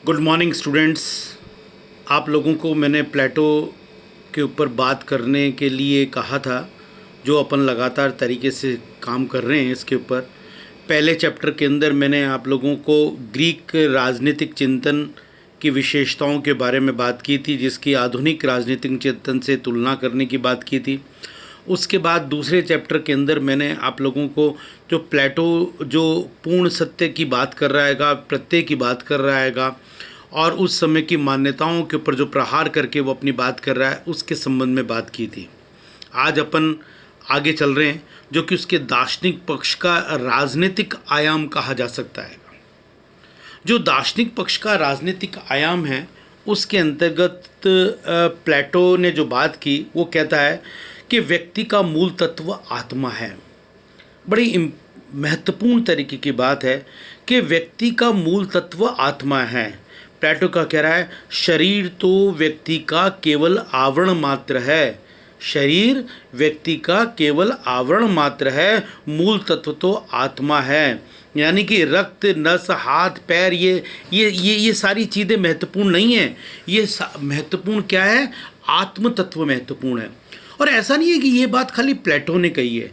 Good morning students. आप लोगों को मैंने प्लेटो के ऊपर बात करने के लिए कहा था, जो अपन लगातार तरीके से काम कर रहे हैं इसके ऊपर। पहले चैप्टर के अंदर मैंने आप लोगों को ग्रीक राजनीतिक चिंतन की विशेषताओं के बारे में बात की थी, जिसकी आधुनिक राजनीतिक चिंतन से तुलना करने की बात की थी। उसके बाद दूसरे चैप्टर के अंदर मैंने आप लोगों को जो प्लेटो जो पूर्ण सत्य की बात कर रहा हैगा, प्रत्यय की बात कर रहा हैगा और उस समय की मान्यताओं के ऊपर जो प्रहार करके वो अपनी बात कर रहा है, उसके संबंध में बात की थी। आज अपन आगे चल रहे हैं, जो कि उसके दार्शनिक पक्ष का राजनीतिक आयाम कहा जा सकता है। जो दार्शनिक पक्ष का राजनीतिक आयाम है, उसके अंतर्गत प्लेटो ने जो बात की, वो कहता है कि व्यक्ति का मूल तत्व आत्मा है। बड़ी महत्वपूर्ण तरीके की बात है कि व्यक्ति का मूल तत्व आत्मा है। प्लेटो का कह रहा है, शरीर तो व्यक्ति का केवल आवरण मात्र है। शरीर व्यक्ति का केवल आवरण मात्र है, मूल तत्व तो आत्मा है। यानी कि रक्त, नस, हाथ, पैर, ये सारी चीज़ें महत्वपूर्ण नहीं है। ये महत्वपूर्ण क्या है? आत्म तत्व महत्वपूर्ण है। और ऐसा नहीं है कि ये बात खाली प्लेटो ने कही है।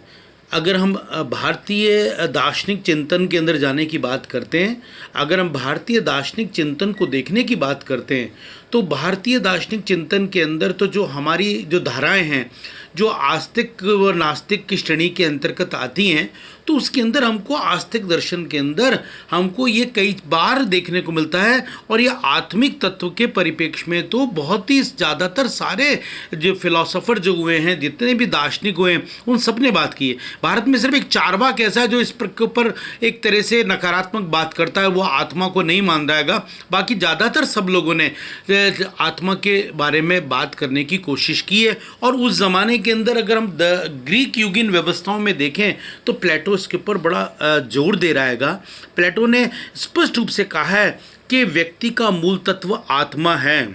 अगर हम भारतीय दार्शनिक चिंतन के अंदर जाने की बात करते हैं, अगर हम भारतीय दार्शनिक चिंतन को देखने की बात करते हैं, तो भारतीय दार्शनिक चिंतन के अंदर तो जो हमारी जो धाराएं हैं, जो आस्तिक व नास्तिक की श्रेणी के अंतर्गत आती हैं, तो उसके अंदर हमको आस्तिक दर्शन के अंदर हमको ये कई बार देखने को मिलता है। और ये आत्मिक तत्व के परिप्रेक्ष्य में तो बहुत ही ज़्यादातर सारे जो फिलोसोफर जो हुए हैं, जितने भी दार्शनिक हुए हैं, उन सब ने बात की है। भारत में सिर्फ एक चारवाक ऐसा है जो इस के ऊपर एक तरह से नकारात्मक बात करता है, वो आत्मा को नहीं मान रहेगा। बाकी ज़्यादातर सब लोगों ने आत्मा के बारे में बात करने की कोशिश की है। और उस ज़माने के अंदर अगर हम ग्रीक युगीन व्यवस्थाओं में देखें, तो प्लेटो इसके ऊपर बड़ा जोर दे रहा हैगा। प्लेटो ने स्पष्ट रूप से कहा है कि व्यक्ति का मूल तत्व आत्मा है।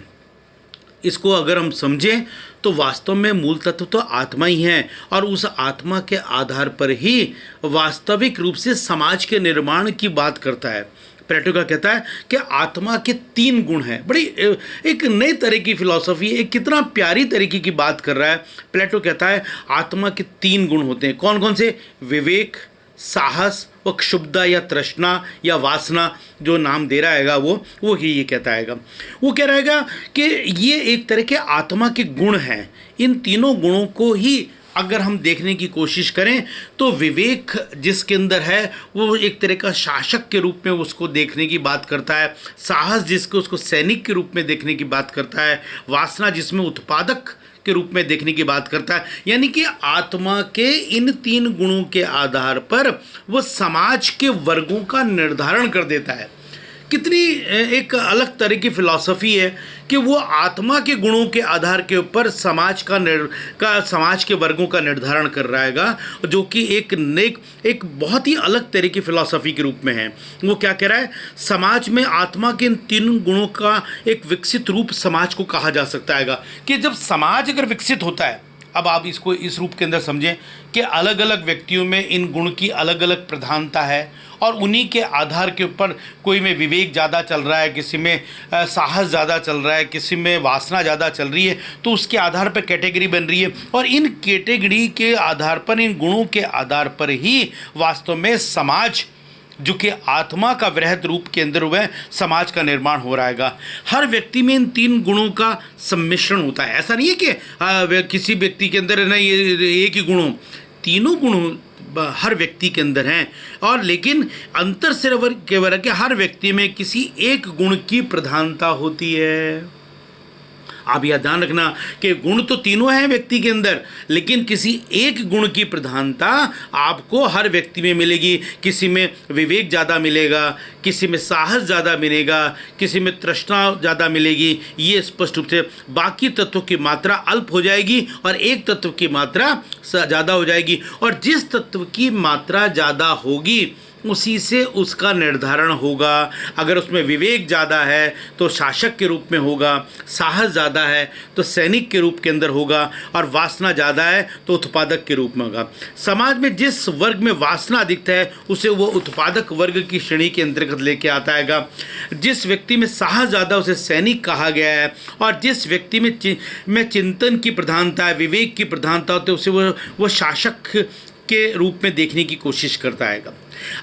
इसको अगर हम समझें तो वास्तव में मूल तत्व तो आत्मा ही है, और उस आत्मा के आधार पर ही वास्तविक रूप से समाज के निर्माण की बात करता है। प्लेटो का कहता है कि आत्मा के 3 गुण हैं। बड़ी एक नई तरह की फिलॉसफी, एक कितना प्यारी तरीके की बात कर रहा है। प्लेटो कहता है आत्मा के 3 गुण होते हैं। कौन कौन से? विवेक, साहस व क्षुब्धता या तृष्णा या वासना, जो नाम दे रहा हैगा वो ही ये कहता हैगा। वो कह रहा हैगा कि ये एक तरह के आत्मा के गुण हैं। इन तीनों गुणों को ही अगर हम देखने की कोशिश करें, तो विवेक जिसके अंदर है वो एक तरह का शासक के रूप में उसको देखने की बात करता है। साहस जिसको उसको सैनिक के रूप में देखने की बात करता है। वासना जिसमें उत्पादक के रूप में देखने की बात करता है। यानी कि आत्मा के इन 3 गुणों के आधार पर वो समाज के वर्गों का निर्धारण कर देता है। कितनी एक अलग तरह की फिलॉसफी है कि वो आत्मा के गुणों के आधार के ऊपर समाज समाज के वर्गों का निर्धारण कर रहा हैगा, जो कि एक बहुत ही अलग तरह की फिलॉसफी के रूप में है। वो क्या कह रहा है? समाज में आत्मा के इन 3 गुणों का एक विकसित रूप समाज को कहा जा सकता हैगा। कि जब समाज अगर विकसित होता है, अब आप इसको इस रूप के अंदर समझें कि अलग अलग व्यक्तियों में इन गुण की अलग अलग प्रधानता है, और उन्हीं के आधार के ऊपर कोई में विवेक ज़्यादा चल रहा है, किसी में साहस ज़्यादा चल रहा है, किसी में वासना ज़्यादा चल रही है, तो उसके आधार पर कैटेगरी बन रही है। और इन कैटेगरी के आधार पर, इन गुणों के आधार पर ही वास्तव में समाज, जो कि आत्मा का वृहद रूप के अंदर हुआ है, समाज का निर्माण हो रहा हैगा। हर व्यक्ति में इन 3 गुणों का सम्मिश्रण होता है। ऐसा नहीं है कि किसी व्यक्ति के अंदर ना ये एक ही गुण हो, तीनों गुण हर व्यक्ति के अंदर हैं। और लेकिन अंतर सिर्फ केवल है कि हर व्यक्ति में किसी एक गुण की प्रधानता होती है। आप यह ध्यान रखना कि गुण तो तीनों हैं व्यक्ति के अंदर, लेकिन किसी एक गुण की प्रधानता आपको हर व्यक्ति में मिलेगी। किसी में विवेक ज़्यादा मिलेगा, किसी में साहस ज़्यादा मिलेगा, किसी में तृष्णा ज़्यादा मिलेगी। ये स्पष्ट रूप से बाकी तत्वों की मात्रा अल्प हो जाएगी और एक तत्व की मात्रा ज़्यादा हो जाएगी। और जिस तत्व की मात्रा ज़्यादा होगी उसी से उसका निर्धारण होगा। अगर उसमें विवेक ज़्यादा है तो शासक के रूप में होगा, साहस ज़्यादा है तो सैनिक के रूप के अंदर होगा, और वासना ज़्यादा है तो उत्पादक के रूप में होगा। समाज में जिस वर्ग में वासना अधिक है उसे वो उत्पादक वर्ग की श्रेणी के अंतर्गत लेके आता है। जिस व्यक्ति में साहस ज़्यादा उसे सैनिक कहा गया है, और जिस व्यक्ति में चिंतन की प्रधानता है, विवेक की प्रधानता होती है, उसे वो शासक के रूप में देखने की कोशिश करता है।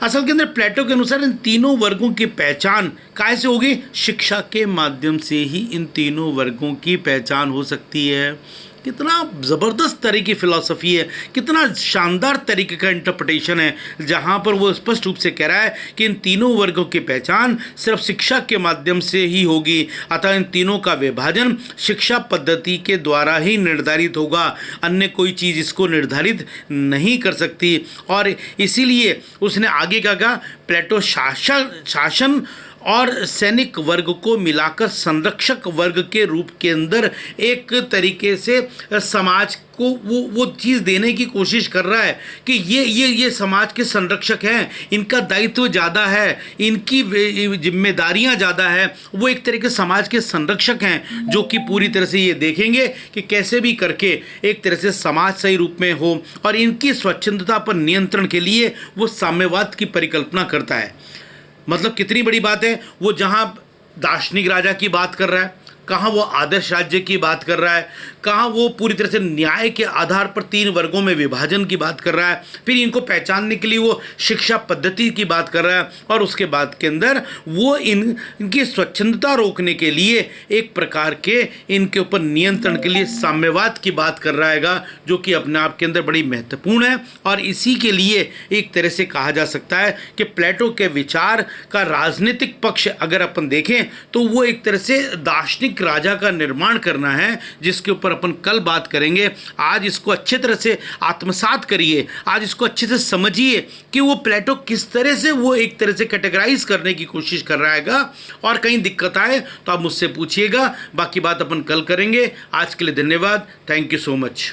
असल के अंदर प्लेटो के अनुसार इन तीनों वर्गों की पहचान कैसे होगी? शिक्षा के माध्यम से ही इन तीनों वर्गों की पहचान हो सकती है। कितना ज़बरदस्त तरह की फ़िलासफ़ी है, कितना शानदार तरीके का इंटरप्रिटेशन है, जहाँ पर वो स्पष्ट रूप से कह रहा है कि इन तीनों वर्गों की पहचान सिर्फ शिक्षा के माध्यम से ही होगी। अतः इन तीनों का विभाजन शिक्षा पद्धति के द्वारा ही निर्धारित होगा, अन्य कोई चीज़ इसको निर्धारित नहीं कर सकती। और इसीलिए उसने आगे क्या कहा? प्लेटो शासन और सैनिक वर्ग को मिलाकर संरक्षक वर्ग के रूप के अंदर एक तरीके से समाज को वो चीज़ देने की कोशिश कर रहा है कि ये समाज के संरक्षक हैं, इनका दायित्व ज़्यादा है, इनकी जिम्मेदारियां ज़्यादा है, वो एक तरह के समाज के संरक्षक हैं जो कि पूरी तरह से ये देखेंगे कि कैसे भी करके एक तरह से समाज सही रूप में हो, और इनकी स्वच्छंदता पर नियंत्रण के लिए वो साम्यवाद की परिकल्पना करता है। मतलब कितनी बड़ी बात है। वो जहाँ दार्शनिक राजा की बात कर रहा है, कहाँ वो आदर्श राज्य की बात कर रहा है, कहाँ वो पूरी तरह से न्याय के आधार पर तीन वर्गों में विभाजन की बात कर रहा है, फिर इनको पहचानने के लिए वो शिक्षा पद्धति की बात कर रहा है, और उसके बाद के अंदर वो इनकी स्वच्छंदता रोकने के लिए एक प्रकार के इनके ऊपर नियंत्रण के लिए साम्यवाद की बात कर रहा है, जो कि अपने आप के अंदर बड़ी महत्वपूर्ण है। और इसी के लिए एक तरह से कहा जा सकता है कि प्लेटो के विचार का राजनीतिक पक्ष अगर अपन देखें तो वो एक तरह से दार्शनिक राजा का निर्माण करना है, जिसके ऊपर अपन कल बात करेंगे। आज इसको अच्छे तरह से आत्मसात करिए, आज इसको अच्छे से समझिए कि वो प्लेटो किस तरह से वो एक तरह से कैटेगराइज करने की कोशिश कर रहा है, और कहीं दिक्कत आए तो आप मुझसे पूछिएगा, बाकी बात अपन कल करेंगे। आज के लिए धन्यवाद, थैंक यू सो मच।